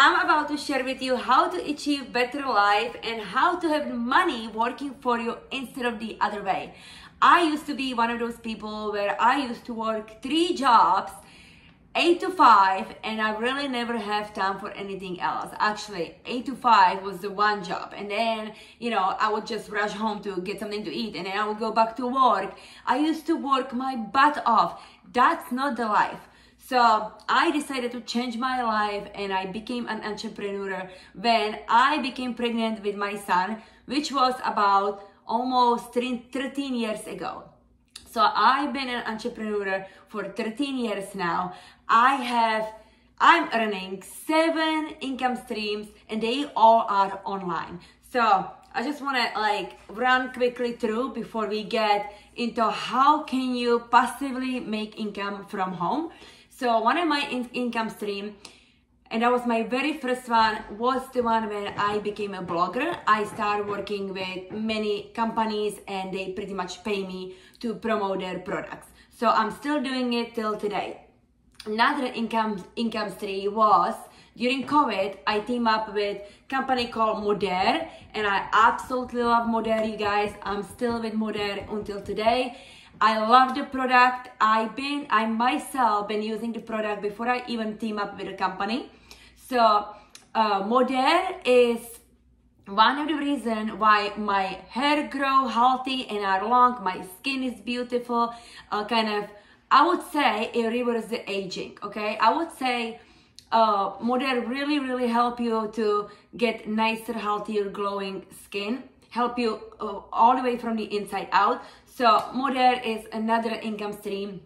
I'm about to share with you how to achieve better life and how to have money working for you instead of the other way. I used to be one of those people where I used to work 3 jobs, 8 to 5, and I really never have time for anything else. Actually, 8 to 5 was the one job, and then, I would just rush home to get something to eat, and then I would go back to work. I used to work my butt off. That's not the life. So I decided to change my life, and I became an entrepreneur when I became pregnant with my son, which was about almost 13 years ago. So I've been an entrepreneur for 13 years now. I'm earning 7 income streams, and they all are online. So I just want to run quickly through before we get into how can you passively make income from home. So one of my income stream, and that was my very first one, was the one when I became a blogger. I started working with many companies, and they pretty much pay me to promote their products. So I'm still doing it till today. Another income stream was during COVID. I teamed up with a company called Moder, and I absolutely love Moder, you guys. I'm still with Moder until today. I love the product. I myself been using the product before I even team up with a company. So Moder is one of the reasons why my hair grow healthy and are long, my skin is beautiful, I would say it reverses the aging, okay? I would say Moder really help you to get nicer, healthier, glowing skin, help you all the way from the inside out. So Moder is another income stream.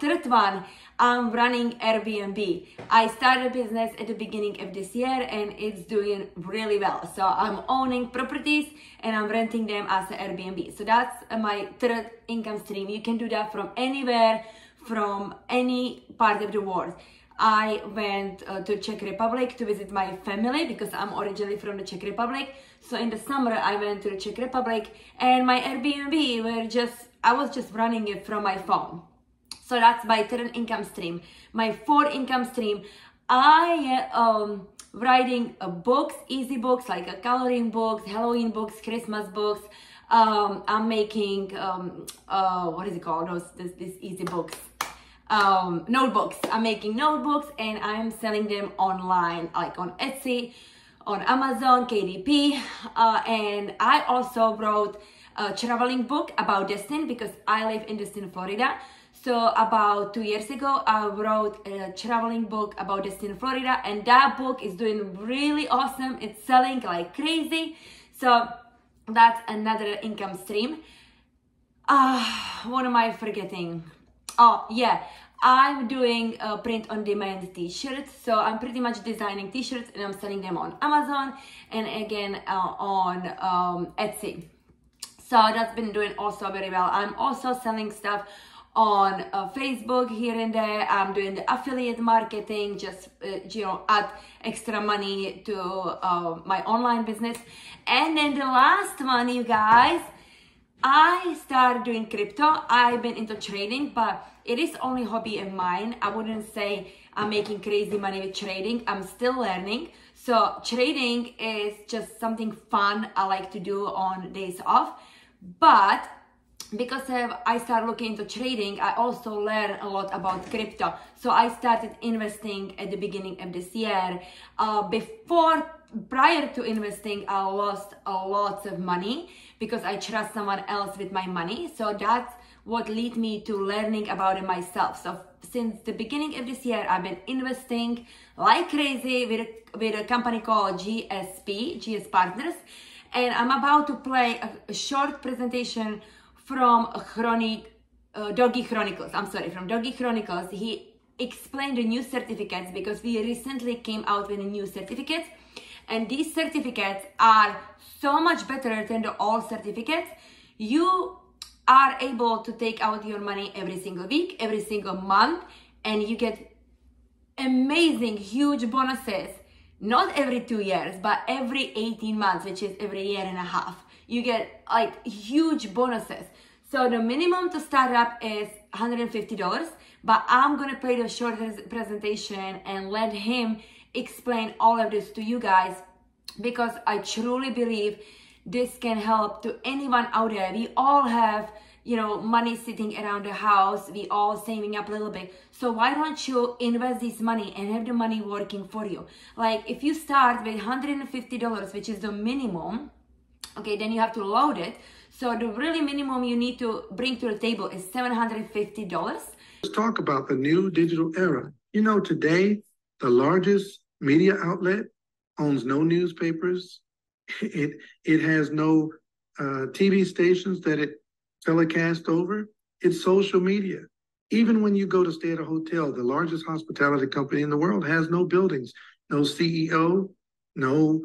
Third one, I'm running Airbnb. I started a business at the beginning of this year, and it's doing really well. So I'm owning properties and I'm renting them as an Airbnb. So that's my third income stream. You can do that from anywhere, from any part of the world. I went to Czech Republic to visit my family because I'm originally from the Czech Republic. So in the summer I went to the Czech Republic, and my Airbnb I was just running it from my phone. So that's my third income stream. My fourth income stream, I am writing books, easy books like coloring books, Halloween books, Christmas books. I'm making what is it called? These easy books. Notebooks. I'm making notebooks, and I'm selling them online, like on Etsy, on Amazon, KDP, and I also wrote a traveling book about Destin because I live in Destin, Florida. So about 2 years ago, I wrote a traveling book about Destin, Florida, and that book is doing really awesome. It's selling like crazy. So that's another income stream. What am I forgetting? Oh yeah, I'm doing print on demand t-shirts. So I'm pretty much designing t-shirts, and I'm selling them on Amazon and again on Etsy. So that's been doing also very well. I'm also selling stuff on Facebook here and there. I'm doing the affiliate marketing, just add extra money to my online business. And then the last one, you guys, I started doing crypto. I've been into trading, but it is only hobby of mine. I wouldn't say I'm making crazy money with trading. I'm still learning. So trading is just something fun I like to do on days off. But because I started looking into trading, I also learned a lot about crypto. So I started investing at the beginning of this year. Prior to investing, I lost a lot of money because I trust someone else with my money. So that's what led me to learning about it myself. So since the beginning of this year, I've been investing like crazy with a company called GSPartners. And I'm about to play a short presentation from Doggy Chronicles. From Doggy Chronicles. He explained the new certificates because we recently came out with a new certificate, and these certificates are so much better than the old certificates. You are able to take out your money every single week, every single month, and you get amazing, huge bonuses. Not every 2 years, but every 18 months, which is every year and a half. You get like huge bonuses. So the minimum to start up is $150, but I'm gonna play the short presentation and let him explain all of this to you guys, because I truly believe this can help to anyone out there. We all have, you know, money sitting around the house. We all saving up a little bit. So why don't you invest this money and have the money working for you? Like if you start with $150, which is the minimum, okay, then you have to load it. So the really minimum you need to bring to the table is $750. Let's talk about the new digital era. You know, today, the largest media outlet owns no newspapers. It has no TV stations that it telecasts over. It's social media. Even when you go to stay at a hotel, the largest hospitality company in the world has no buildings, no CEO, no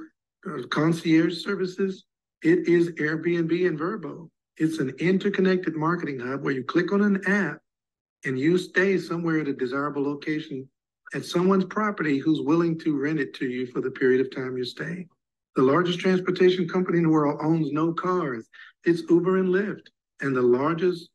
concierge services. It is Airbnb and Vrbo. It's an interconnected marketing hub where you click on an app and you stay somewhere at a desirable location at someone's property who's willing to rent it to you for the period of time you stay. The largest transportation company in the world owns no cars. It's Uber and Lyft. And the largest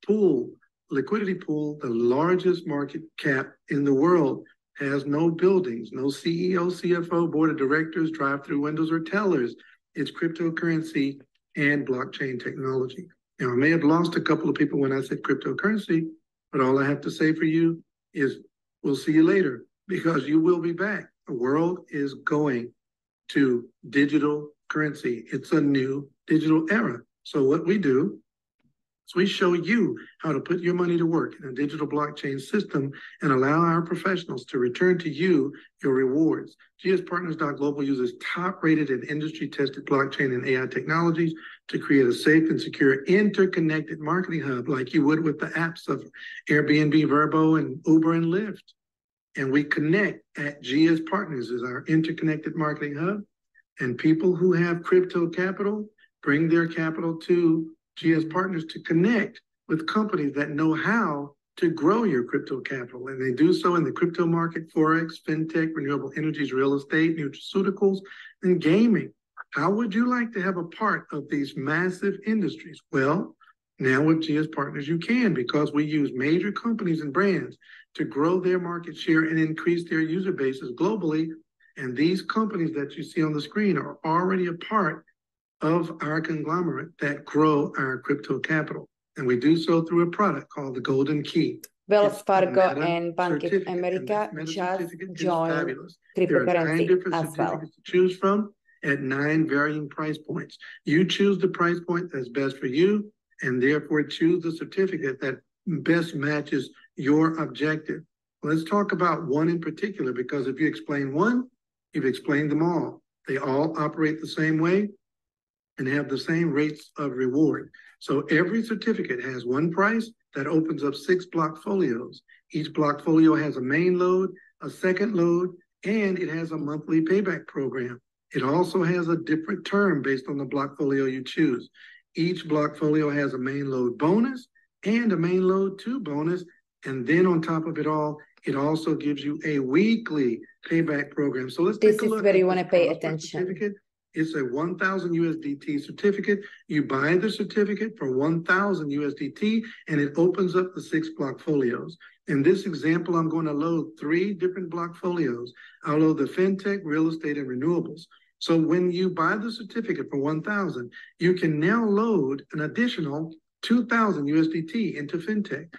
pool, liquidity pool, the largest market cap in the world, has no buildings, no CEO, CFO, board of directors, drive-through windows, or tellers. It's cryptocurrency and blockchain technology. Now, I may have lost a couple of people when I said cryptocurrency, but all I have to say for you is we'll see you later, because you will be back. The world is going to digital currency. It's a new digital era. So what we do is we show you how to put your money to work in a digital blockchain system and allow our professionals to return to you your rewards. GSPartners.global uses top-rated and industry-tested blockchain and AI technologies to create a safe and secure interconnected marketing hub like you would with the apps of Airbnb, Vrbo, and Uber and Lyft. And we connect at GSPartners is our interconnected marketing hub. And people who have crypto capital bring their capital to GSPartners to connect with companies that know how to grow your crypto capital. And they do so in the crypto market, Forex, FinTech, renewable energies, real estate, nutraceuticals, and gaming. How would you like to have a part of these massive industries? Well, now with GSPartners, you can, because we use major companies and brands to grow their market share and increase their user bases globally. And these companies that you see on the screen are already a part of our conglomerate that grow our crypto capital. And we do so through a product called the Golden Key. Wells Fargo and Bank of America just joined cryptocurrency there are 9 different as well. certificates to choose from at 9 varying price points. You choose the price point that's best for you, and therefore choose the certificate that best matches your objective. Let's talk about one in particular, because if you explain one, you've explained them all. They all operate the same way and have the same rates of reward. So every certificate has one price that opens up 6 block folios. Each block folio has a main load, a second load, and it has a monthly payback program. It also has a different term based on the block folio you choose. Each block folio has a main load bonus and a main load 2 bonus. And then on top of it all, it also gives you a weekly payback program. So let's take a look. This is where you want to pay attention. It's a 1,000 USDT certificate. You buy the certificate for 1,000 USDT, and it opens up the 6 block folios. In this example, I'm going to load 3 different block folios. I'll load the FinTech, real estate, and renewables. So when you buy the certificate for 1,000, you can now load an additional 2,000 USDT into FinTech.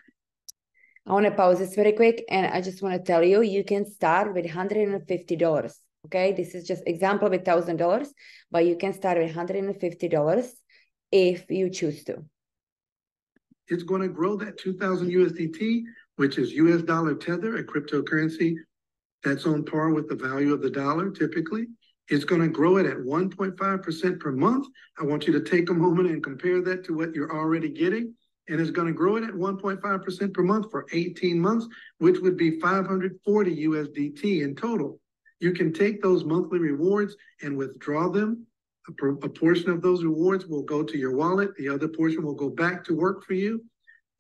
I want to pause this very quick, and I just want to tell you, you can start with $150. Okay, this is just example with $1,000, but you can start with $150 if you choose to. It's going to grow that 2,000 USDT, which is US dollar tether, a cryptocurrency that's on par with the value of the dollar typically. It's going to grow it at 1.5% per month. I want you to take a moment and compare that to what you're already getting. And it's going to grow it at 1.5% per month for 18 months, which would be 540 USDT in total. You can take those monthly rewards and withdraw them. A portion of those rewards will go to your wallet. The other portion will go back to work for you.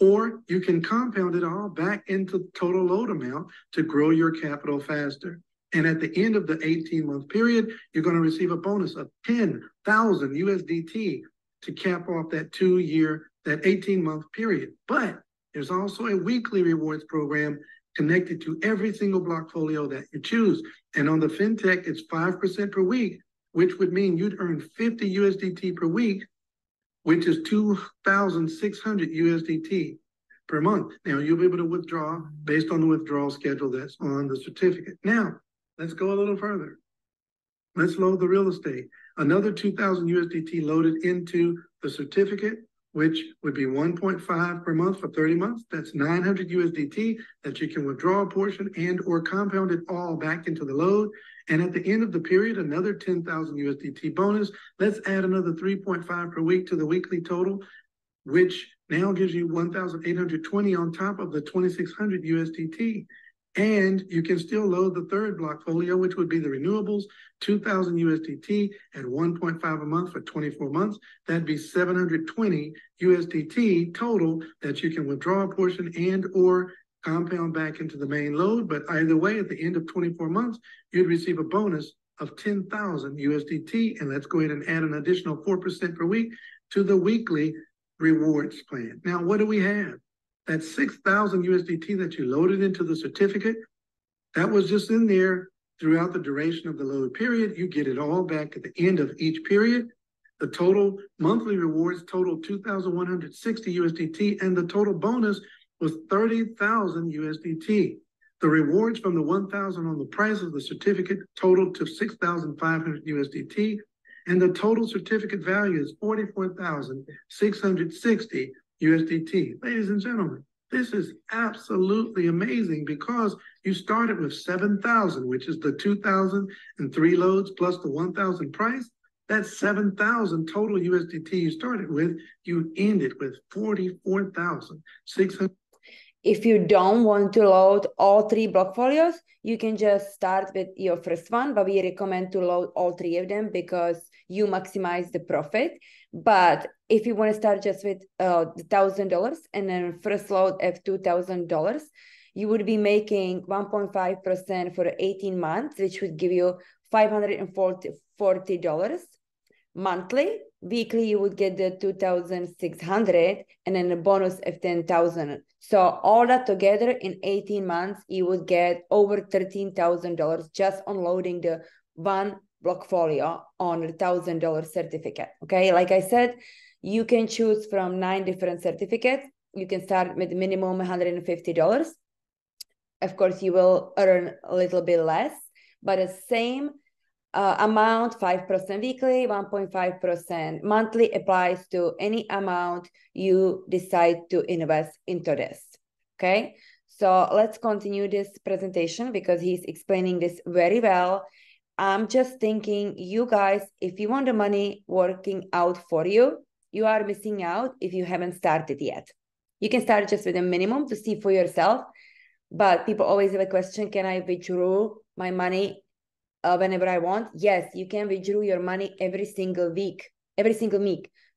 Or you can compound it all back into total load amount to grow your capital faster. And at the end of the 18-month period, you're going to receive a bonus of 10,000 USDT to cap off that 2-year, that 18-month period. But there's also a weekly rewards program connected to every single blockfolio that you choose. And on the fintech, it's 5% per week, which would mean you'd earn 50 USDT per week, which is 2,600 USDT per month. Now, you'll be able to withdraw based on the withdrawal schedule that's on the certificate. Now, let's go a little further. Let's load the real estate. Another 2,000 USDT loaded into the certificate, which would be 1.5 per month for 30 months. That's 900 USDT that you can withdraw a portion and or compound it all back into the load. And at the end of the period, another 10,000 USDT bonus. Let's add another 3.5 per week to the weekly total, which now gives you 1,820 on top of the 2,600 USDT. And you can still load the third blockfolio, which would be the renewables, 2,000 USDT at 1.5 a month for 24 months. That'd be 720 USDT total that you can withdraw a portion and or compound back into the main load. But either way, at the end of 24 months, you'd receive a bonus of 10,000 USDT. And let's go ahead and add an additional 4% per week to the weekly rewards plan. Now, what do we have? That 6,000 USDT that you loaded into the certificate, that was just in there throughout the duration of the load period. You get it all back at the end of each period. The total monthly rewards total 2,160 USDT, and the total bonus was 30,000 USDT. The rewards from the 1,000 on the price of the certificate totaled to 6,500 USDT, and the total certificate value is 44,660 USDT. Ladies and gentlemen, this is absolutely amazing because you started with 7,000, which is the 2,003 loads plus the 1,000 price. That's 7,000 total USDT you started with. You ended with 44,600. If you don't want to load all three blockfolios, you can just start with your first one, but we recommend to load all three of them because you maximize the profit. But if you want to start just with $1,000 and then first load of $2,000, you would be making 1.5% for 18 months, which would give you $540 monthly. Weekly, you would get the 2,600 and then a bonus of 10,000. So all that together in 18 months, you would get over $13,000 just on loading the one blockfolio on a $1,000 certificate. Okay, like I said, you can choose from 9 different certificates. You can start with minimum $150. Of course, you will earn a little bit less, but the same amount, 5% weekly, 1.5% monthly applies to any amount you decide to invest into this. Okay, so let's continue this presentation because he's explaining this very well. I'm just thinking, you guys, if you want the money working out for you, you are missing out if you haven't started yet. You can start just with a minimum to see for yourself, but people always have a question, can I withdraw my money whenever I want? Yes, you can withdraw your money every single week.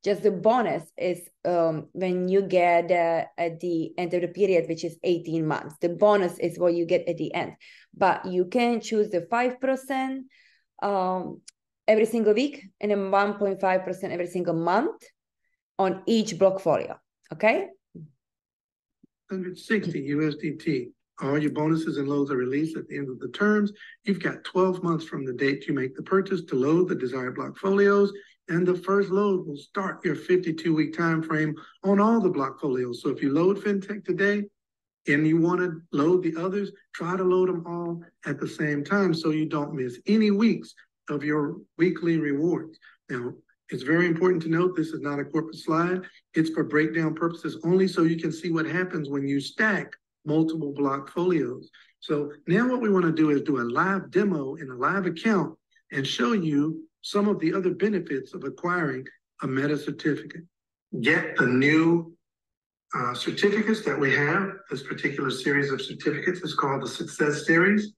Just the bonus is when you get at the end of the period, which is 18 months. The bonus is what you get at the end. But you can choose the 5% every single week and then 1.5% every single month on each blockfolio. Okay? 160 USDT. All your bonuses and loads are released at the end of the terms. You've got 12 months from the date you make the purchase to load the desired blockfolios, and the first load will start your 52-week time frame on all the blockfolios. So if you load FinTech today and you want to load the others, try to load them all at the same time so you don't miss any weeks of your weekly rewards. Now, it's very important to note this is not a corporate slide. It's for breakdown purposes only so you can see what happens when you stack multiple blockfolios. So now what we want to do is do a live demo in a live account and show you some of the other benefits of acquiring a meta certificate. Get the new certificates that we have. This particular series of certificates is called the Success Series.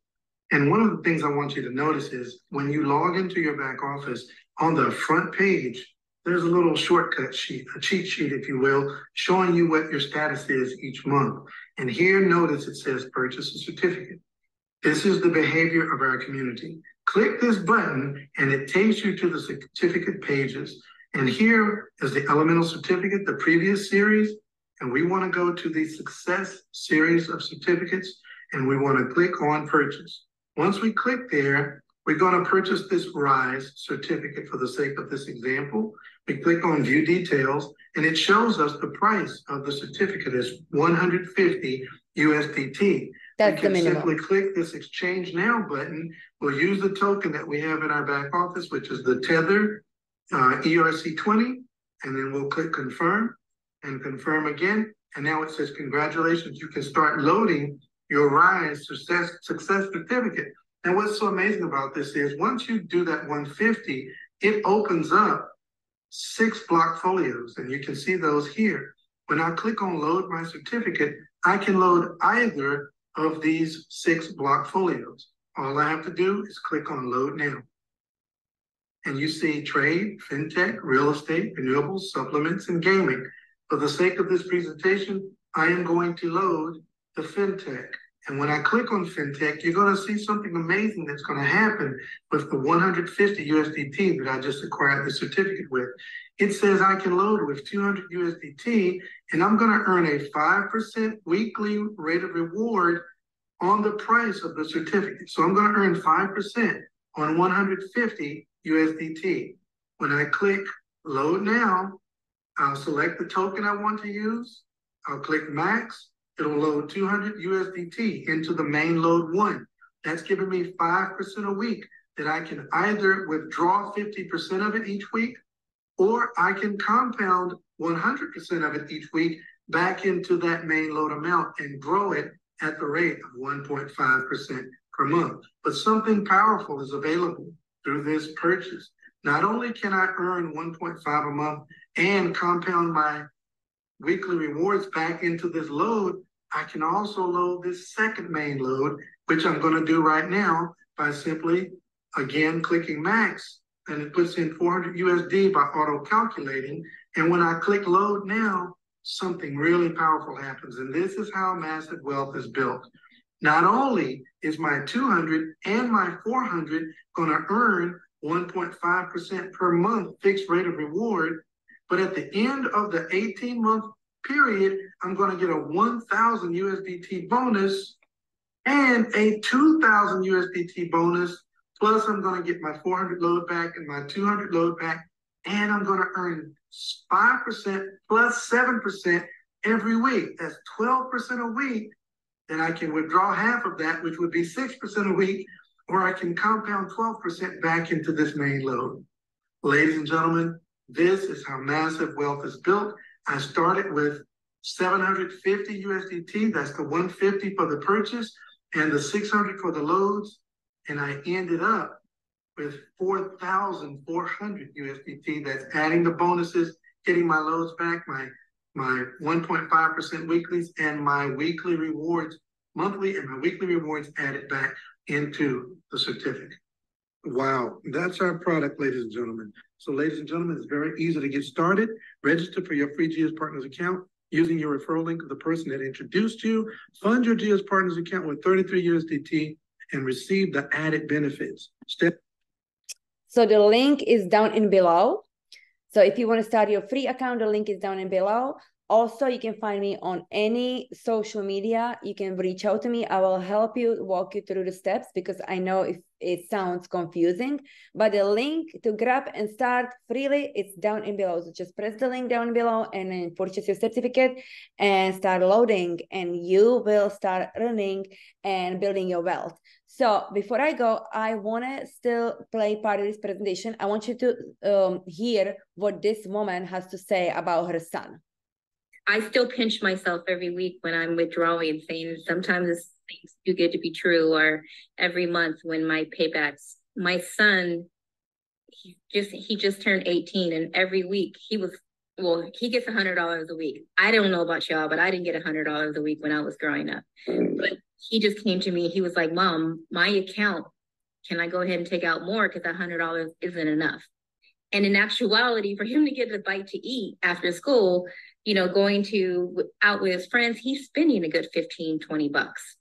And one of the things I want you to notice is when you log into your back office, on the front page, there's a little shortcut sheet, a cheat sheet, if you will, showing you what your status is each month. And here, notice it says purchase a certificate. This is the behavior of our community. Click this button and it takes you to the certificate pages. And here is the Elemental Certificate, the previous series. And we want to go to the Success Series of certificates. and we want to click on purchase. Once we click there, we're going to purchase this RISE certificate for the sake of this example. We click on view details, and it shows us the price of the certificate is 150 USDT. That's we can the minimum. simply click this exchange now button. We'll use the token that we have in our back office, which is the Tether ERC20, and then we'll click confirm and confirm again. And now it says, congratulations, you can start loading your RISE success certificate. And what's so amazing about this is once you do that 150, it opens up 6 block folios, and you can see those here. When I click on load my certificate, I can load either of these 6 block folios. All I have to do is click on load now. And you see trade, fintech, real estate, renewables, supplements, and gaming. For the sake of this presentation, I am going to load the fintech. And when I click on fintech, you're going to see something amazing that's going to happen with the 150 USDT that I just acquired the certificate with. It says I can load with 200 USDT, and I'm going to earn a 5% weekly rate of reward on the price of the certificate. So I'm going to earn 5% on 150 USDT. When I click load now, I'll select the token I want to use. I'll click max. It'll load 200 USDT into the main load 1. That's giving me 5% a week that I can either withdraw 50% of it each week, or I can compound 100% of it each week back into that main load amount and grow it at the rate of 1.5% per month. But something powerful is available through this purchase. Not only can I earn 1.5 a month and compound my weekly rewards back into this load, I can also load this second main load, which I'm going to do right now by simply, again, clicking max, and it puts in 400 USD by auto-calculating. And when I click load now, something really powerful happens. And this is how massive wealth is built. Not only is my 200 and my 400 going to earn 1.5% per month fixed rate of reward, but at the end of the 18-month period, I'm going to get a 1,000 USDT bonus and a 2,000 USDT bonus. Plus, I'm going to get my 400 load back and my 200 load back, and I'm going to earn 5% plus 7% every week. That's 12% a week. Then I can withdraw half of that, which would be 6% a week, or I can compound 12% back into this main load. Ladies and gentlemen, this is how massive wealth is built. I started with 750 USDT, that's the 150 for the purchase, and the 600 for the loads, and I ended up with 4,400 USDT. That's adding the bonuses, getting my loads back, my 1.5% weeklies, and my weekly rewards monthly, and my weekly rewards added back into the certificate. Wow, that's our product, ladies and gentlemen. So, ladies and gentlemen, it's very easy to get started. Register for your free GSPartners account using your referral link of the person that introduced you. Fund your GSPartners account with 33 USDT and receive the added benefits. So the link is down in below. So if you want to start your free account, the link is down in below. Also, you can find me on any social media. You can reach out to me. I will help you, walk you through the steps, because I know if it sounds confusing, but the link to grab and start freely, it's down in below. So just press the link down below and then purchase your certificate and start loading, and you will start earning and building your wealth. So before I go, I want to still play part of this presentation. I want you to hear what this woman has to say about her son. I still pinch myself every week when I'm withdrawing, saying sometimes it's things too good to be true, or every month when my paybacks. My son, he just turned 18, and every week he gets $100 a week. I don't know about y'all, but I didn't get $100 a week when I was growing up. But he just came to me. He was like, "Mom, my account, can I go ahead and take out more, because that $100 isn't enough?" And in actuality, for him to get a bite to eat after school, going out with his friends, he's spending a good 15, 20 bucks.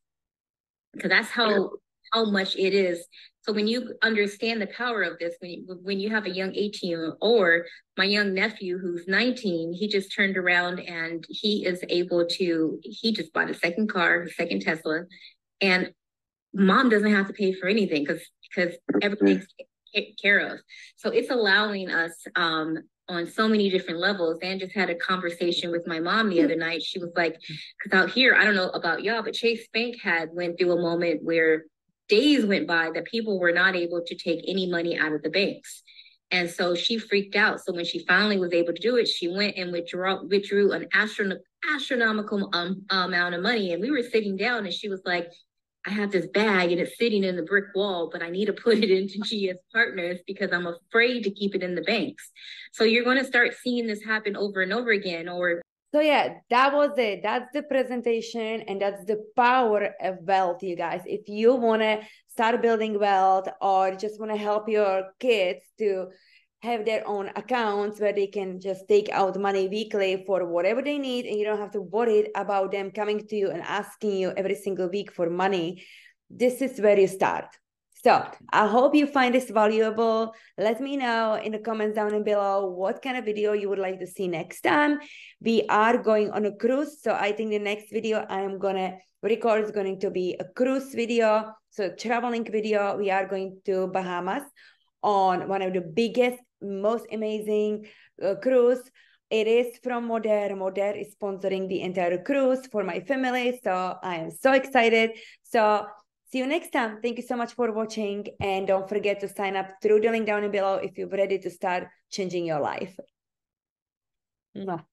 Because that's how much it is. So when you understand the power of this, when you have a young 18, or my young nephew who's 19, he just turned around and he is able to, he just bought a second car, a second Tesla. and mom doesn't have to pay for anything because everything's taken care of. So it's allowing us on so many different levels. And just had a conversation with my mom the other night. She was like, because out here, I don't know about y'all, but Chase Bank had went through a moment where days went by that people were not able to take any money out of the banks. And so she freaked out. So when she finally was able to do it, she went and withdrew an astronomical amount of money. And we were sitting down and she was like, I have this bag and it's sitting in the brick wall, but I need to put it into GSPartners because I'm afraid to keep it in the banks. So you're going to start seeing this happen over and over again. So yeah, that was it. That's the presentation, and that's the power of wealth, you guys. If you want to start building wealth, or just want to help your kids to have their own accounts where they can just take out money weekly for whatever they need, and you don't have to worry about them coming to you and asking you every single week for money, this is where you start. So I hope you find this valuable. Let me know in the comments down below what kind of video you would like to see next time. We are going on a cruise, so I think the next video I am gonna record is going to be a cruise video, so traveling video. We are going to Bahamas on one of the biggest, most amazing cruise. It is from Moder. Moder is sponsoring the entire cruise for my family, so I am so excited. So see you next time. Thank you so much for watching, and don't forget to sign up through the link down below if you're ready to start changing your life. Mwah.